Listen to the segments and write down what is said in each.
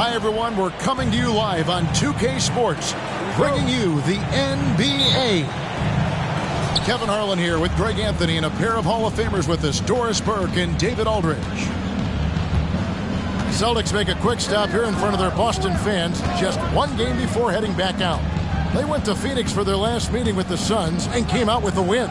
Hi, everyone. We're coming to you live on 2K Sports, bringing you the NBA. Kevin Harlan here with Greg Anthony and a pair of Hall of Famers with us, Doris Burke and David Aldridge. Celtics make a quick stop here in front of their Boston fans just one game before heading back out. They went to Phoenix for their last meeting with the Suns and came out with a win.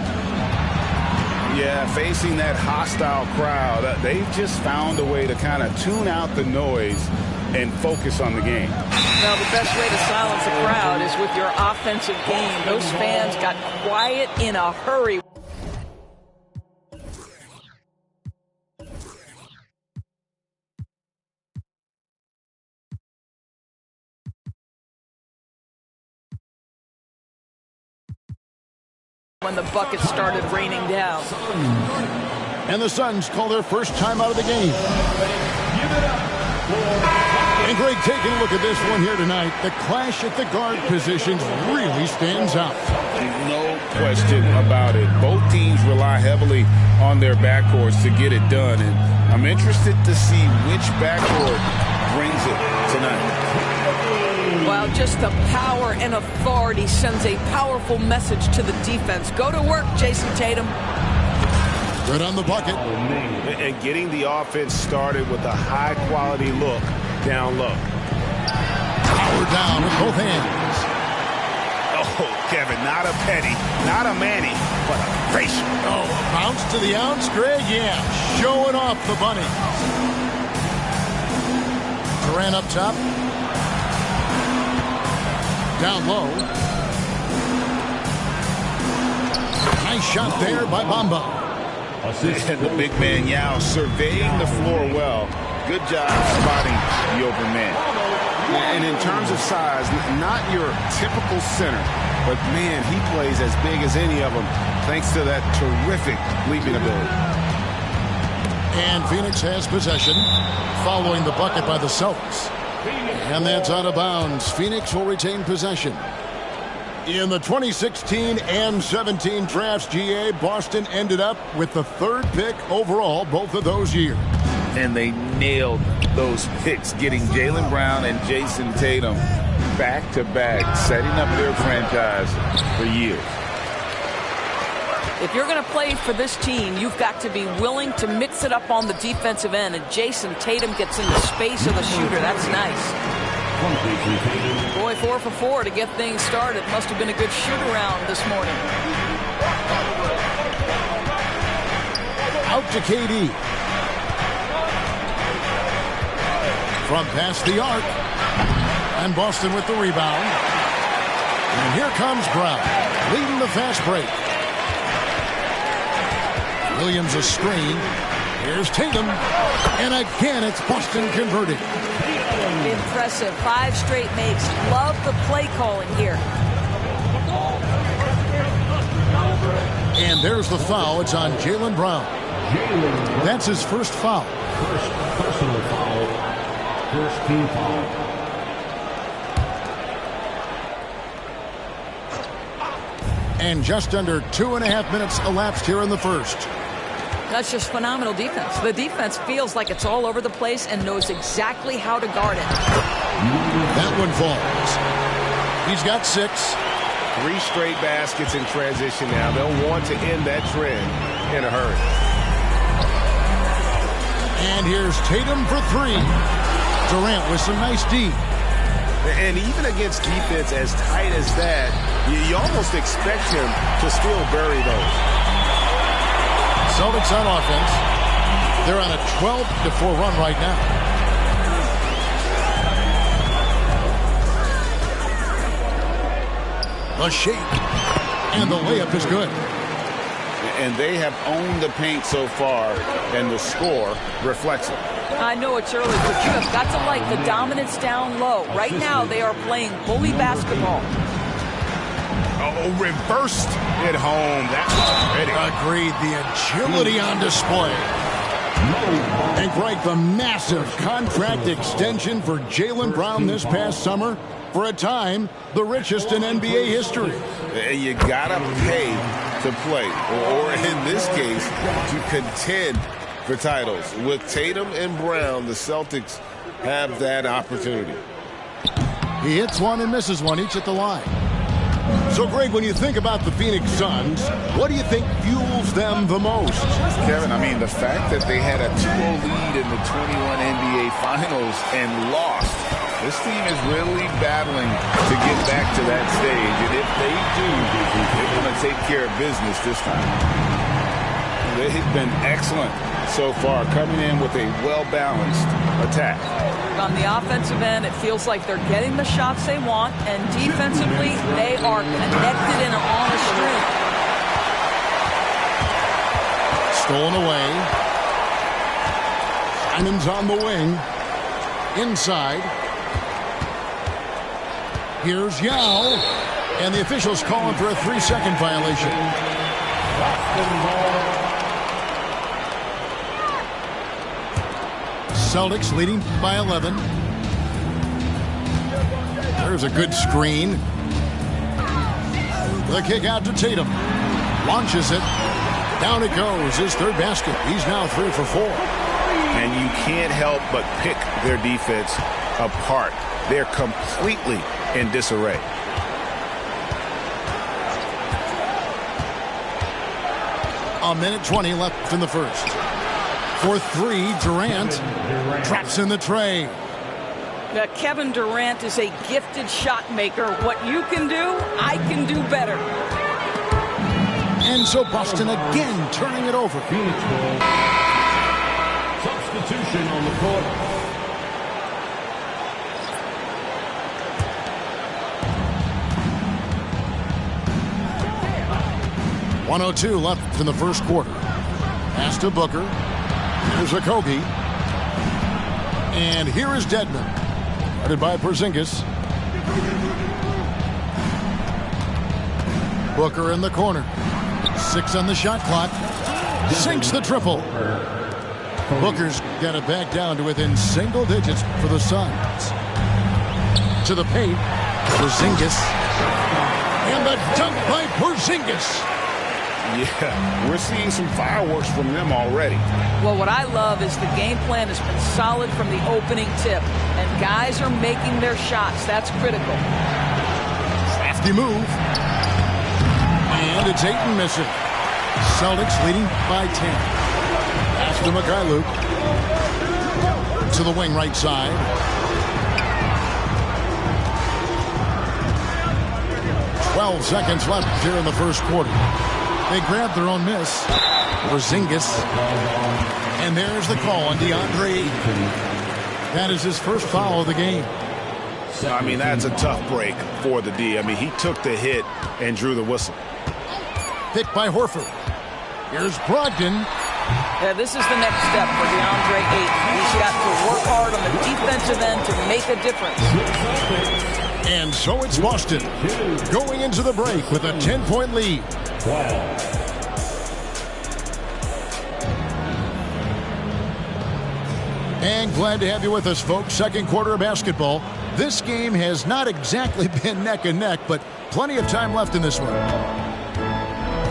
Yeah, facing that hostile crowd, they've just found a way to kind of tune out the noise and focus on the game. Well, the best way to silence a crowd is with your offensive game. Those fans got quiet in a hurry. When the buckets started raining down. And the Suns call their first time out of the game. And Greg, taking a look at this one here tonight, the clash at the guard positions really stands out. No question about it. Both teams rely heavily on their backcourts to get it done. And I'm interested to see which backcourt brings it tonight. Well, just the power and authority sends a powerful message to the defense. Go to work, Jason Tatum. Good on the bucket. And getting the offense started with a high-quality look down low. Power down with both hands. Oh, Kevin, not a penny, not a Manny, but a facial. Oh, bounce to the ounce, Greg? Yeah, showing off the bunny. Durant up top. Down low. Nice shot there by Bamba. And the big man Yao surveying the floor well. Good job spotting the open man. And in terms of size, not your typical center, but man, he plays as big as any of them thanks to that terrific leaping ability. And Phoenix has possession following the bucket by the Celtics. And that's out of bounds. Phoenix will retain possession. In the 2016 and 17 drafts, GA, Boston ended up with the third pick overall both of those years. And they nailed those picks, getting Jaylen Brown and Jason Tatum back-to-back, setting up their franchise for years. If you're going to play for this team, you've got to be willing to mix it up on the defensive end. And Jason Tatum gets in the space of the shooter. That's nice. Boy, 4 for 4 to get things started. Must have been a good shoot-around this morning. Out to KD. From past the arc. And Boston with the rebound. And here comes Brown, leading the fast break. Williams a screen. Here's Tatum. And again, it's Boston converted. Impressive. 5 straight makes. Love the play calling here. And there's the foul. It's on Jaylen Brown. That's his first foul. First personal foul. First team foul. And just under 2.5 minutes elapsed here in the first. That's just phenomenal defense. The defense feels like it's all over the place and knows exactly how to guard it. That one falls. He's got 6. 3 straight baskets in transition now. They'll want to end that trend in a hurry. And here's Tatum for 3. Durant with some nice D. And even against defense as tight as that, you almost expect him to still bury those. Celtics on offense. They're on a 12-4 run right now. A shake. And the layup is good. And they have owned the paint so far, and the score reflects it. I know it's early, but you have got to like the dominance down low. Right now, they are playing bully basketball. Oh, reversed at home. That's pretty. Agreed. The agility on display. And Greg, the massive contract extension for Jaylen Brown this past summer. For a time, the richest in NBA history. You gotta pay to play, or in this case, to contend for titles. With Tatum and Brown, the Celtics have that opportunity. He hits one and misses one, each at the line. So, Greg, when you think about the Phoenix Suns, what do you think fuels them the most? Kevin, I mean, the fact that they had a 2-0 lead in the 21 NBA Finals and lost. This team is really battling to get back to that stage. And if they do, they're going to take care of business this time. They've been excellent so far, coming in with a well-balanced attack. On the offensive end, it feels like they're getting the shots they want, and defensively, they are connected and on a string. Stolen away. Simon's on the wing. Inside. Here's Yao. And the officials calling for a 3-second violation. Celtics leading by 11. There's a good screen. The kick out to Tatum. Launches it. Down it goes. His third basket. He's now 3 for 4. And you can't help but pick their defense apart. They're completely in disarray. A minute 20 left in the first. For 3, Durant traps in the tray. Kevin Durant is a gifted shot maker. What you can do, I can do better. And so Boston again turning it over. Substitution on the court. .102 left in the first quarter. Pass to Booker. Here's a Kobe. And here is Dedmon. Guarded by Porzingis. Booker in the corner. 6 on the shot clock. Sinks the triple. Booker's got it back down to within single digits for the Suns. To the paint. Porzingis. And the dunk by Porzingis. Yeah, we're seeing some fireworks from them already. Well, what I love is the game plan has been solid from the opening tip, and guys are making their shots. That's critical. Crafty move. And it's 8 and missing. Celtics leading by 10. Pass to Mikhailuk. To the wing right side. "12 seconds left here in the first quarter. They grabbed their own miss. Porzingis. And there's the call on DeAndre. That is his first foul of the game. I mean, that's a tough break for the D. I mean, he took the hit and drew the whistle. Picked by Horford. Here's Brogdon. Yeah, this is the next step for DeAndre Ayton. He's got to work hard on the defensive end to make a difference. And so it's Boston going into the break with a 10-point lead. And glad to have you with us, folks. Second quarter of basketball. This game has not exactly been neck and neck, but plenty of time left in this one.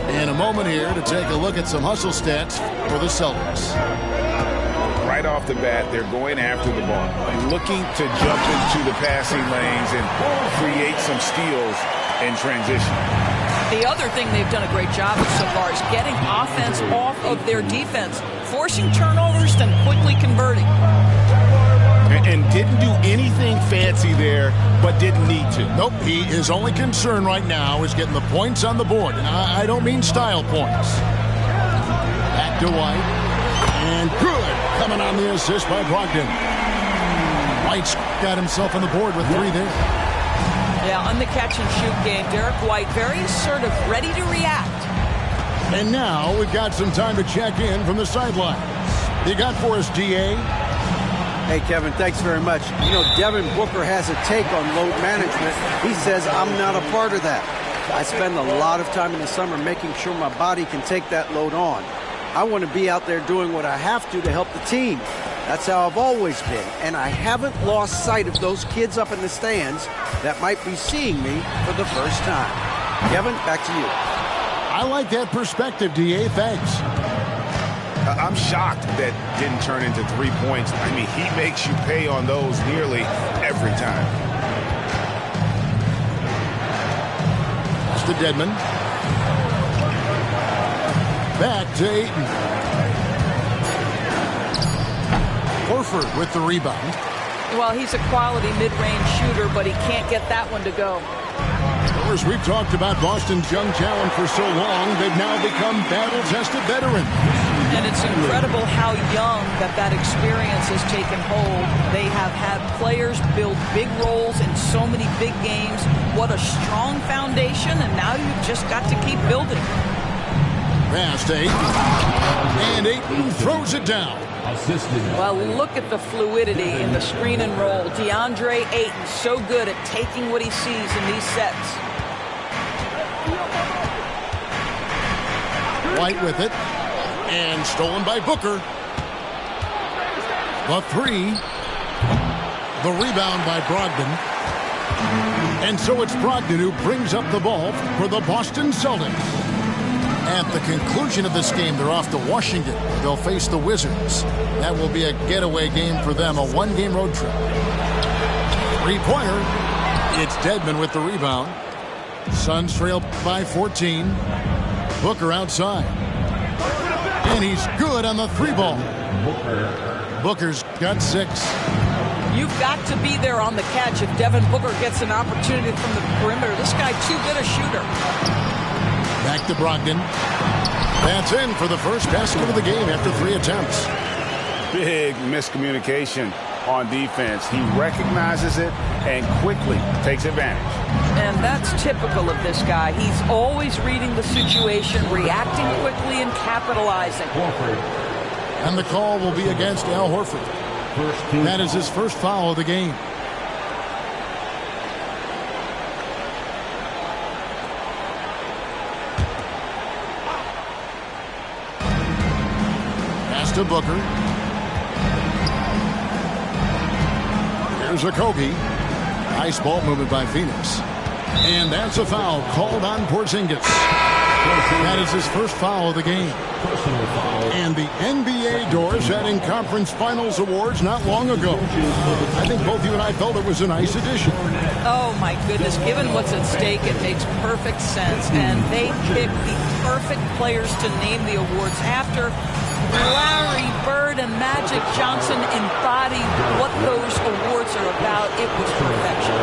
And a moment here to take a look at some hustle stats for the Celtics. Right off the bat, they're going after the ball, looking to jump into the passing lanes and create some steals in transition. The other thing they've done a great job of so far is getting offense off of their defense, forcing turnovers, then quickly converting. And didn't do anything fancy there, but didn't need to. Nope, his only concern right now is getting the points on the board. And I don't mean style points. Back to White. And good. Coming on the assist by Brogdon. White's got himself on the board with 3 there. Yeah, on the catch-and-shoot game, Derek White very assertive, ready to react. And now we've got some time to check in from the sidelines. You got for us, DA? Hey, Kevin, thanks very much. You know, Devin Booker has a take on load management. He says, I'm not a part of that. I spend a lot of time in the summer making sure my body can take that load on. I want to be out there doing what I have to help the team. That's how I've always been. And I haven't lost sight of those kids up in the stands that might be seeing me for the first time. Kevin, back to you. I like that perspective, DA. Thanks. I'm shocked that didn't turn into 3 points. I mean, he makes you pay on those nearly every time. It's to Dedmon. Back to Ayton. Horford with the rebound. Well, he's a quality mid-range shooter, but he can't get that one to go. Of course, we've talked about Boston's young talent for so long, they've now become battle-tested veterans. And it's incredible how young that experience has taken hold. They have had players build big roles in so many big games. What a strong foundation, and now you've just got to keep building. Pass to Ayton. And Ayton throws it down. Well, look at the fluidity in the screen and roll. DeAndre Ayton, so good at taking what he sees in these sets. White with it. And stolen by Booker. The three. The rebound by Brogdon. And so it's Brogdon who brings up the ball for the Boston Celtics. At the conclusion of this game, they're off to Washington. They'll face the Wizards. That will be a getaway game for them, a one-game road trip. Three-pointer. It's Dedmon with the rebound. Suns trail by 14. Booker outside. And he's good on the three ball. Booker's got 6. You've got to be there on the catch if Devin Booker gets an opportunity from the perimeter. This guy too good a shooter. Back to Brogdon. That's in for the first basket of the game after 3 attempts. Big miscommunication on defense. He recognizes it and quickly takes advantage. And that's typical of this guy. He's always reading the situation, reacting quickly, and capitalizing. And the call will be against Al Horford. That is his first foul of the game. Pass to Booker. Here's a Kobe. Nice ball movement by Phoenix. And that's a foul called on Porzingis. That is his first foul of the game. And the NBA doors had in conference finals awards not long ago. I think both you and I felt it was a nice addition. Oh, my goodness. Given what's at stake, it makes perfect sense. And they picked the perfect players to name the awards after. Larry Bird and Magic Johnson embody what those awards are about. It was perfection.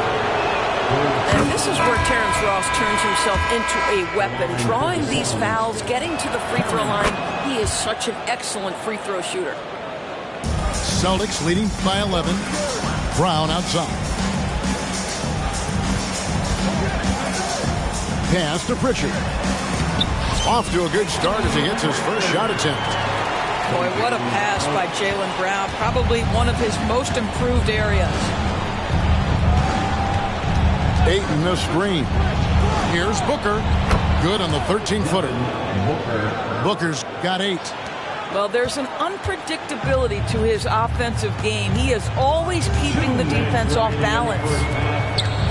And this is where Terrence Ross turns himself into a weapon. Drawing these fouls, getting to the free throw line. He is such an excellent free throw shooter. Celtics leading by 11. Brown outside. Pass to Pritchard. Off to a good start as he hits his first shot attempt. Boy, what a pass by Jaylen Brown. Probably one of his most improved areas. Ayton the screen. Here's Booker. Good on the 13-footer. Booker's got 8. Well, there's an unpredictability to his offensive game. He is always keeping the defense off balance.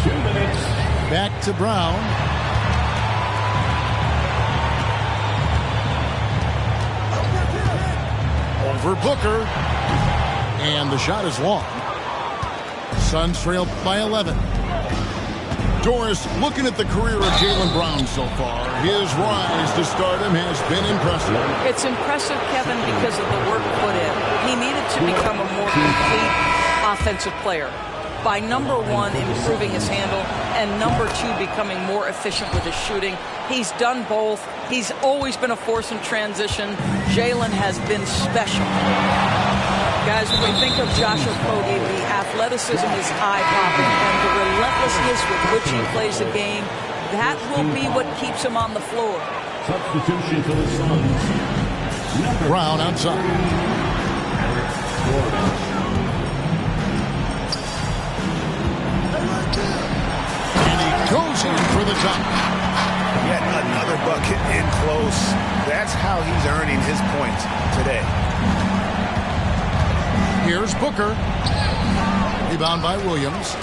2 minutes. Back to Brown. Over Booker. And the shot is long. Suns trail by 11. Doris, looking at the career of Jaylen Brown so far, his rise to stardom has been impressive. It's impressive, Kevin, because of the work put in. He needed to become a more complete offensive player by, number 1, improving his handle, and number 2, becoming more efficient with his shooting. He's done both. He's always been a force in transition. Jaylen has been special. Guys, when we think of Josh Okogie, the athleticism is eye-popping, and the relentlessness with which he plays the game, that will be what keeps him on the floor. Substitution for the Suns. Brown outside. And he goes in for the top. Yet another bucket in close. That's how he's earning his points today. Here's Booker. Rebound by Williams.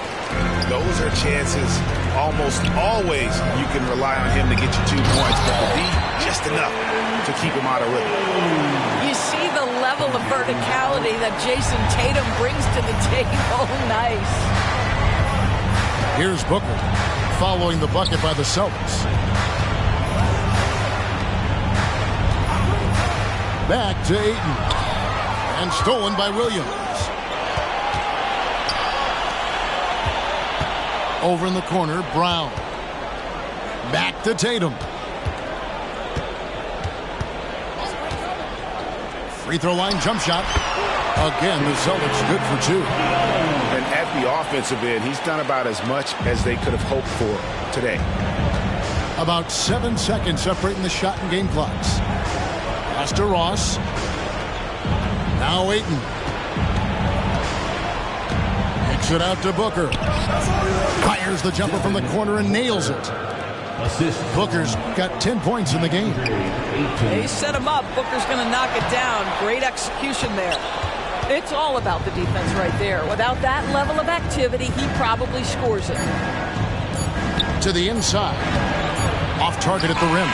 Those are chances. Almost always you can rely on him to get you 2 points, but to be just enough to keep him out of rhythm. You see level of verticality that Jason Tatum brings to the table. Nice. Here's Booker following the bucket by the Celtics. Back to Ayton. And stolen by Williams. Over in the corner, Brown. Back to Tatum. Free throw line jump shot. Again, the Celtics good for two. And at the offensive end, he's done about as much as they could have hoped for today. About 7 seconds separating the shot and game clocks. Pass to Ross. Now Ayton. Kicks it out to Booker. Fires the jumper from the corner and nails it. Booker's got 10 points in the game. They set him up. Booker's going to knock it down. Great execution there. It's all about the defense right there. Without that level of activity, he probably scores it. To the inside. Off target at the rim.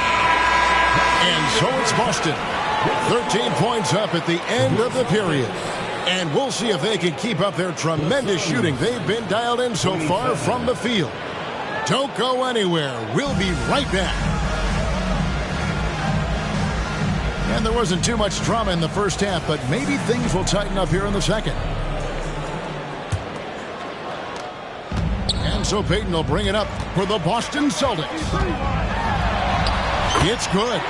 And so it's Boston. 13 points up at the end of the period. And we'll see if they can keep up their tremendous shooting. They've been dialed in so far from the field. Don't go anywhere. We'll be right back. And there wasn't too much drama in the first half, but maybe things will tighten up here in the second. And so Payton will bring it up for the Boston Celtics. It's good.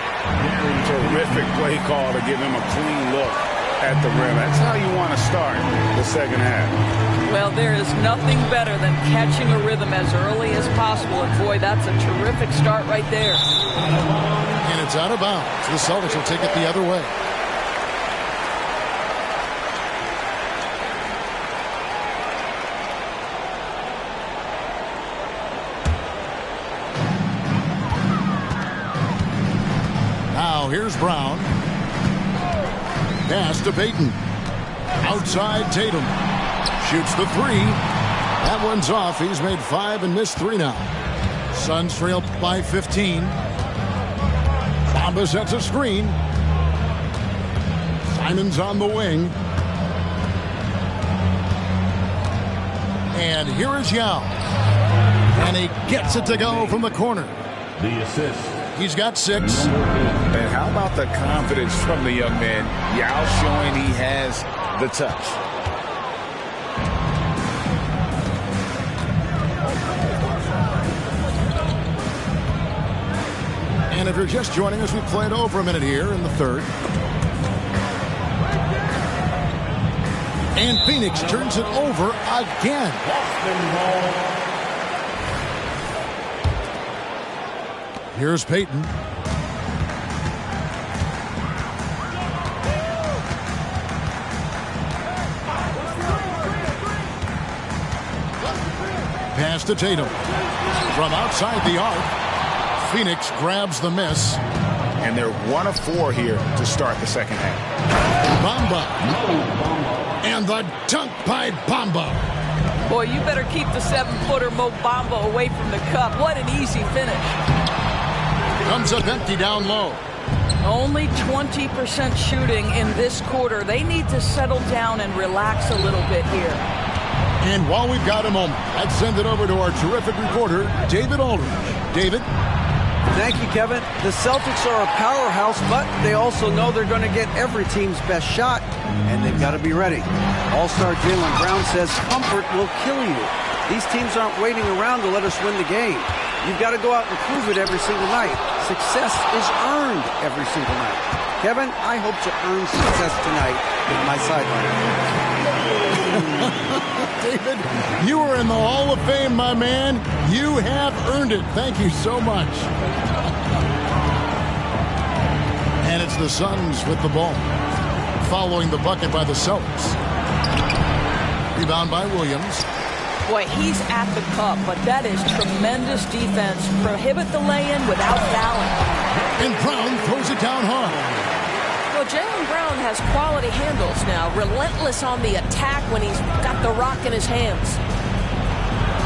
Terrific play call to give him a clean look at the rim. That's how you want to start the second half. Well, there is nothing better than catching a rhythm as early as possible. And boy, that's a terrific start right there. And it's out of bounds. The Celtics will take it the other way. Now here's Brown. Pass to Payton. Outside Tatum. Shoots the three. That one's off. He's made 5 and missed 3 now. Suns trail by 15. Bamba sets a screen. Simon's on the wing. And here is Yao. And he gets it to go from the corner. The assist. He's got 6. And how about the confidence from the young man? Yao showing he has the touch. And if you're just joining us, we played over a minute here in the third. And Phoenix turns it over again. Here's Payton. Pass to Tatum. From outside the arc. Phoenix grabs the miss. And they're 1 of 4 here to start the second half. Bamba. And the dunk by Bamba. Boy, you better keep the 7-footer Mo Bamba away from the cup. What an easy finish. Comes up empty down low. Only 20% shooting in this quarter. They need to settle down and relax a little bit here. And while we've got a moment, I'd send it over to our terrific reporter, David Aldridge. David? Thank you, Kevin. The Celtics are a powerhouse, but they also know they're going to get every team's best shot, and they've got to be ready. All-star Jaylen Brown says comfort will kill you. These teams aren't waiting around to let us win the game. You've got to go out and prove it every single night. Success is earned every single night. Kevin, I hope to earn success tonight with my sideline. David, you are in the Hall of Fame, my man. You have earned it. Thank you so much. And it's the Suns with the ball. Following the bucket by the Celtics. Rebound by Williams. Boy, he's at the cup, but that is tremendous defense. Prohibit the lay-in without fouling. And Brown throws it down hard. Well, Jaylen Brown has quality handles now. Relentless on the attack when he's got the rock in his hands.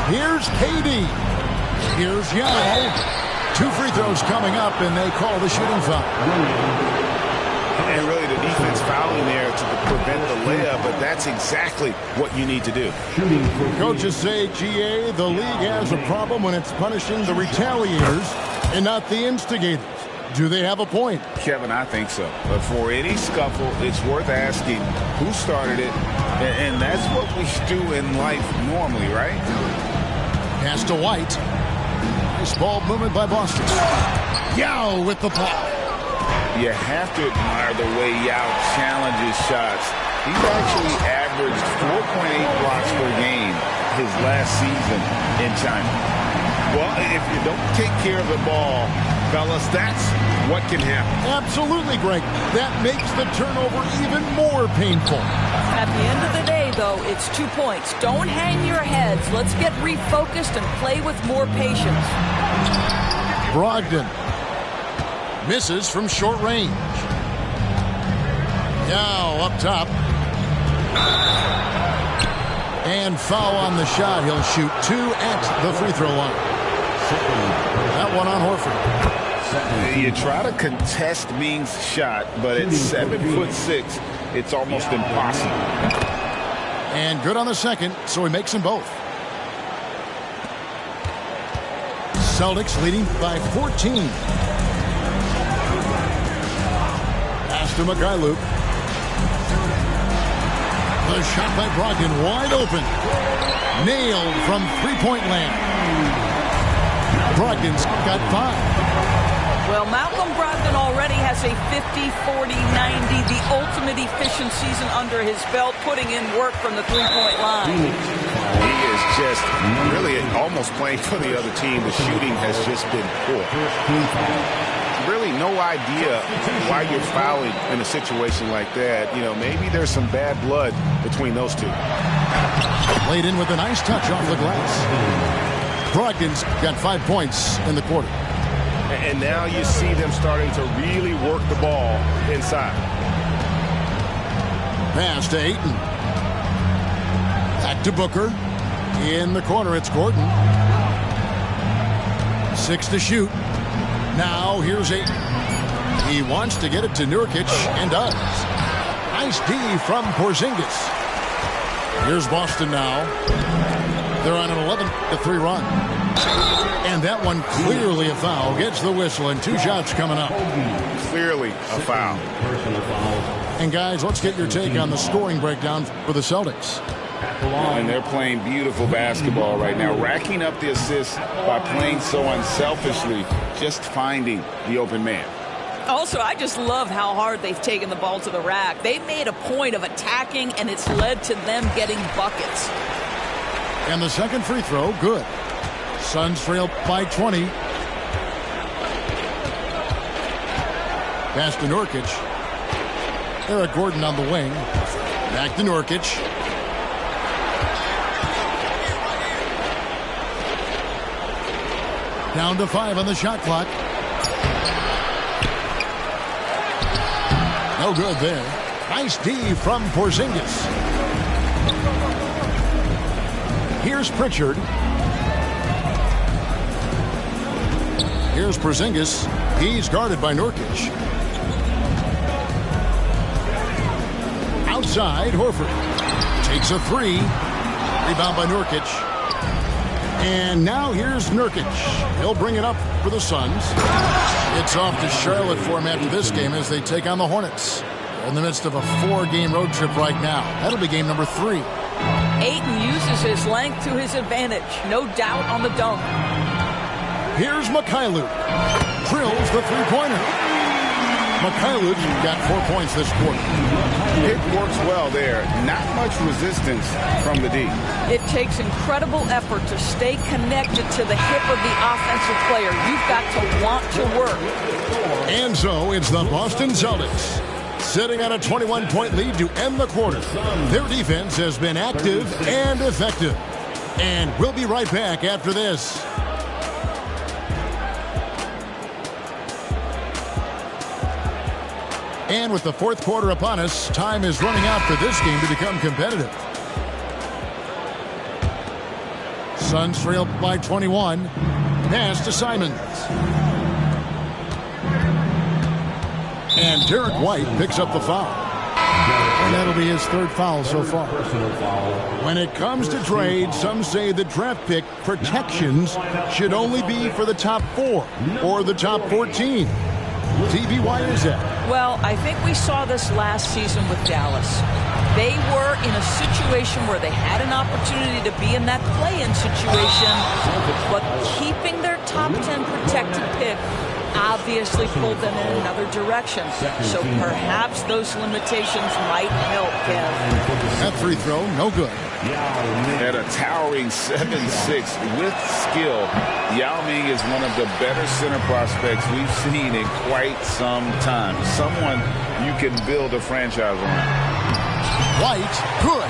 Here's KD. Here's Yao. 2 free throws coming up, and they call the shooting foul. And really the defense fouling there to prevent the layup, but that's exactly what you need to do. Coaches say, GA, the league has a problem when it's punishing the retaliators and not the instigators. Do they have a point? Kevin, I think so. But for any scuffle, it's worth asking who started it, and that's what we do in life normally, right? Pass to White. Nice ball movement by Boston. Yao with the block. You have to admire the way Yao challenges shots. He's actually averaged 4.8 blocks per game his last season in China. Well, if you don't take care of the ball, fellas, that's what can happen. Absolutely, Greg. That makes the turnover even more painful. At the end of the day, though, it's 2 points. Don't hang your heads. Let's get refocused and play with more patience. Brogdon misses from short range. Now up top. And foul on the shot. He'll shoot 2 at the free throw line. That one on Horford. You try to contest Ming's shot, but at 7'6", it's almost impossible. And good on the second, so he makes them both. Celtics leading by 14. Pass to Mikhailuk. The shot by Brogdon wide open. Nailed from three-point land. Brogdon's got 5. Well, Malcolm Brogdon already has a 50, 40, 90, the ultimate efficient season under his belt, putting in work from the three-point line. He is just really almost playing for the other team. The shooting has just been poor. Really no idea why you're fouling in a situation like that. You know, maybe there's some bad blood between those two. Played in with a nice touch off the glass. Brogdon's got 5 points in the quarter. And now you see them starting to really work the ball inside. Pass to Ayton. Back to Booker. In the corner, it's Gordon. 6 to shoot. Now here's Ayton. He wants to get it to Nurkic and does. Nice D from Porzingis. Here's Boston now. They're on an 11-3 run. And that one clearly a foul. Gets the whistle and 2 shots coming up. Clearly a foul. And guys, let's get your take on the scoring breakdown for the Celtics. And they're playing beautiful basketball right now, racking up the assists by playing so unselfishly, just finding the open man. Also, I just love how hard they've taken the ball to the rack. They made a point of attacking, and it's led to them getting buckets. And the second free throw, good. Suns trail by 20. Pass to Nurkic. Eric Gordon on the wing. Back to Nurkic. Down to 5 on the shot clock. No good there. Nice D from Porzingis. Here's Pritchard. Here's Porzingis. He's guarded by Nurkic. Outside, Horford takes a 3. Rebound by Nurkic. And now here's Nurkic. He'll bring it up for the Suns. It's off to Charlotte for him after this game as they take on the Hornets. They're in the midst of a 4-game road trip right now. That'll be game number 3. Ayton uses his length to his advantage. No doubt on the dunk. Here's Mikhailuk. Drills the three-pointer. Mikhailuk got 4 points this quarter. It works well there. Not much resistance from the D. It takes incredible effort to stay connected to the hip of the offensive player. You've got to want to work. And so it's the Boston Celtics sitting on a 21-point lead to end the quarter. Their defense has been active and effective. And we'll be right back after this. And with the fourth quarter upon us, time is running out for this game to become competitive. Suns trail by 21. Pass to Simons. And Derek White picks up the foul. And that'll be his third foul so far. When it comes to trades, some say the draft pick protections should only be for the top 4 or the top 14. TV, why is that? Well, I think we saw this last season with Dallas. They were in a situation where they had an opportunity to be in that play-in situation, but keeping their top 10 protected pick obviously pulled them in another direction. So perhaps those limitations might help, Kev. That free throw, no good. At a towering 7'6" with skill, Yao Ming is one of the better center prospects we've seen in quite some time. Someone you can build a franchise around. White, good.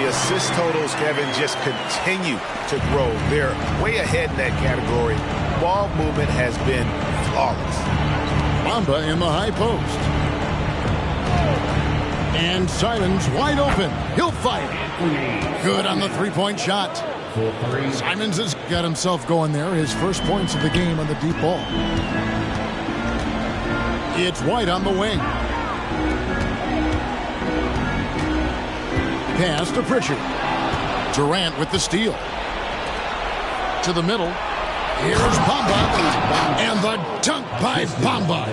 The assist totals, Kevin, just continue to grow. They're way ahead in that category. Ball movement has been flawless. Bamba in the high post. And Simons wide open. He'll fight. Good on the three-point shot. Simons has got himself going there. His first points of the game on the deep ball. It's White on the wing. Pass to Pritchard. Durant with the steal. To the middle. Here's Bamba. And the dunk by Bamba.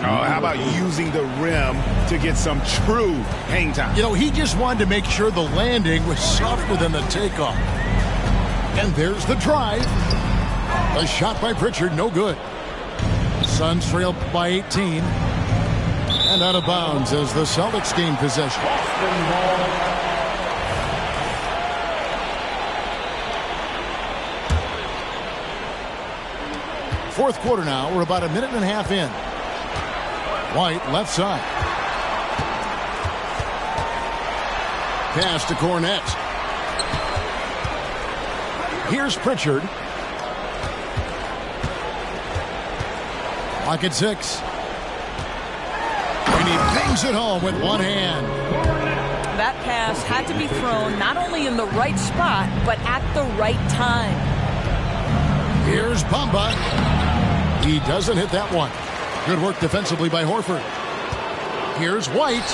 Oh, how about using the rim to get some true hang time? You know, he just wanted to make sure the landing was softer than the takeoff. And there's the drive. A shot by Pritchard, no good. Suns trail by 18. And out of bounds as the Celtics gain possession. Fourth quarter now. We're about a minute and a half in. White left side. Pass to Cornette. Here's Pritchard. Clock at 6. And he bangs it home with one hand. That pass had to be thrown not only in the right spot, but at the right time. Here's Bamba. He doesn't hit that one. Good work defensively by Horford. Here's White.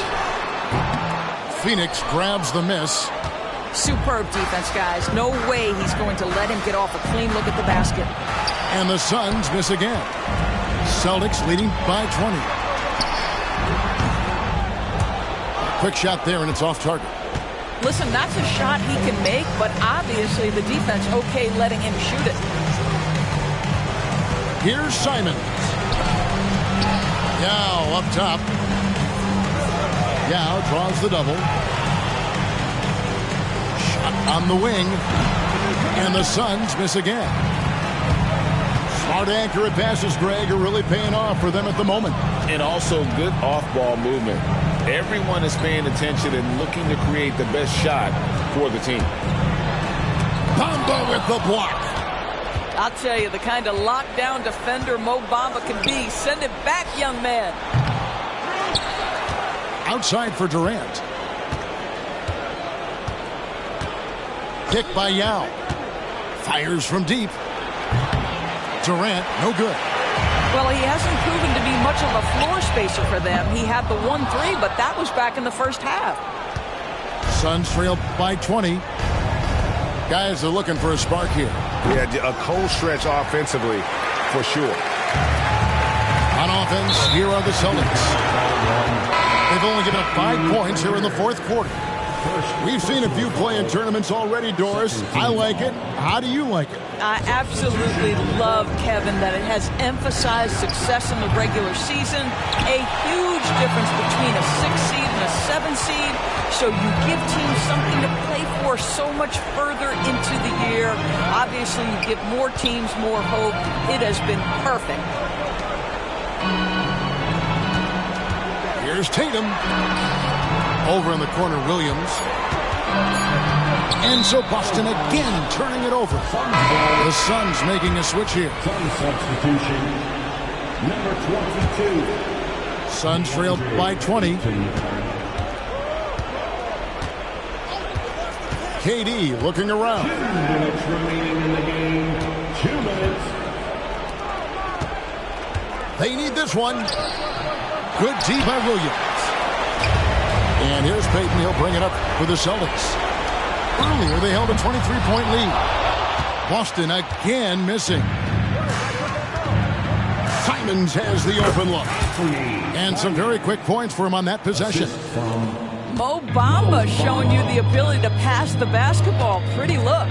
Phoenix grabs the miss. Superb defense, guys. No way he's going to let him get off a clean look at the basket. And the Suns miss again. Celtics leading by 20. Quick shot there, and it's off target. Listen, that's a shot he can make, but obviously the defense okay letting him shoot it. Here's Simons. Yao up top. Yao draws the double. Shot on the wing. And the Suns miss again. Smart accurate passes, Greg, are really paying off for them at the moment. And also good off-ball movement. Everyone is paying attention and looking to create the best shot for the team. Bamba with the block. I'll tell you, the kind of lockdown defender Mo Bamba can be. Send it back, young man. Outside for Durant. Kick by Yao. Fires from deep. Durant, no good. Well, he hasn't proven to be much of a floor spacer for them. He had the 1-3, but that was back in the first half. Suns trail by 20. Guys are looking for a spark here. Yeah, a cold stretch offensively, for sure. On offense, here are the Celtics. They've only given up 5 points here in the fourth quarter. We've seen a few play-in tournaments already, Doris. I like it. How do you like it? I absolutely love, Kevin, that it has emphasized success in the regular season. A huge difference between a 6 seed and a 7 seed. So you give teams something to play for so much further into the year. Obviously, you give more teams more hope. It has been perfect. Here's Tatum. Over in the corner, Williams. And so Boston again turning it over. The Suns making a switch here. Substitution, number 22. Suns trailed by 20. KD looking around. 2 minutes remaining in the game. 2 minutes. They need this one. Good D by Williams. And here's Payton. He'll bring it up for the Celtics. Earlier, they held a 23-point lead. Boston again missing. Simons has the open look. And some very quick points for him on that possession. Mo Bamba showing you the ability to pass the basketball. Pretty look.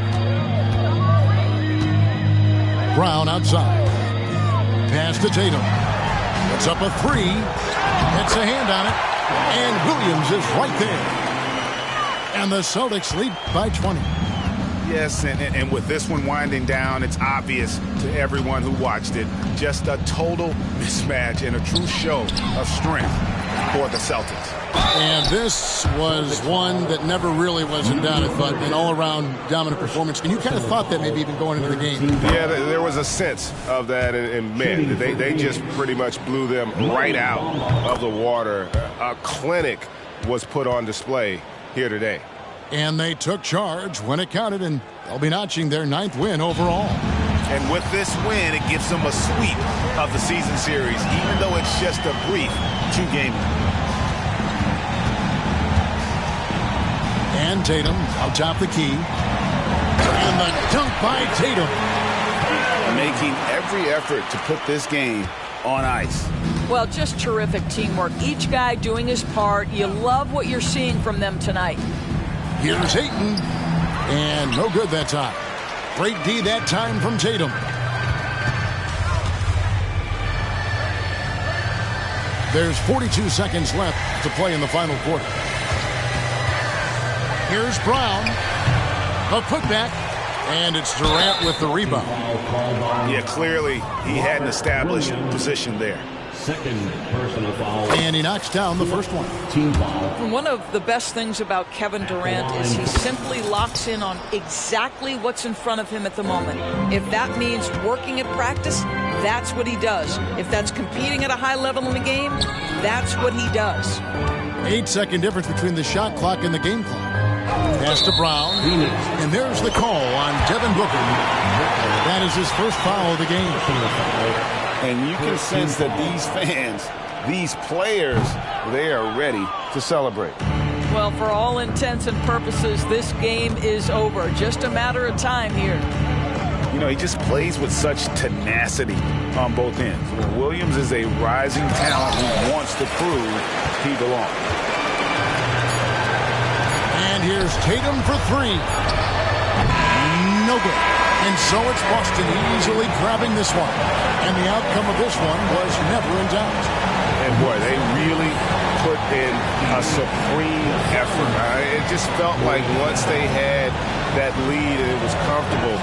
Brown outside. Pass to Tatum. Puts up a three. Gets a hand on it. And Williams is right there. And the Celtics lead by 20. Yes, and with this one winding down, it's obvious to everyone who watched it. Just a total mismatch and a true show of strength for the Celtics. And this was one that never really was in doubt. I thought an all-around dominant performance. And you kind of thought that maybe even going into the game. Yeah, there was a sense of that. And man, they just pretty much blew them right out of the water. A clinic was put on display here today. And they took charge when it counted, and they'll be notching their 9th win overall. And with this win, it gives them a sweep of the season series, even though it's just a brief 2-game. And Tatum out top the key. And the dunk by Tatum. Making every effort to put this game on ice. Well, just terrific teamwork. Each guy doing his part. You love what you're seeing from them tonight. Here's Ayton. And no good that time. Great D that time from Tatum. There's 42 seconds left to play in the final quarter. Here's Brown. A putback. And it's Durant with the rebound. Yeah, clearly he had an established position there. Second personal foul. And he knocks down the first one. Team foul. One of the best things about Kevin Durant is he simply locks in on exactly what's in front of him at the moment. If that means working at practice, that's what he does. If that's competing at a high level in the game, that's what he does. 8-second difference between the shot clock and the game clock. Pass to Brown. And there's the call on Devin Booker. That is his first foul of the game. And you can sense that these fans, these players, they are ready to celebrate. Well, for all intents and purposes, this game is over. Just a matter of time here. You know, he just plays with such tenacity on both ends. Williams is a rising talent who wants to prove he belongs. And here's Tatum for three. No good. And so it's Boston easily grabbing this one. And the outcome of this one was never in doubt. And boy, they really put in a supreme effort. It just felt like once they had that lead and it was comfortable,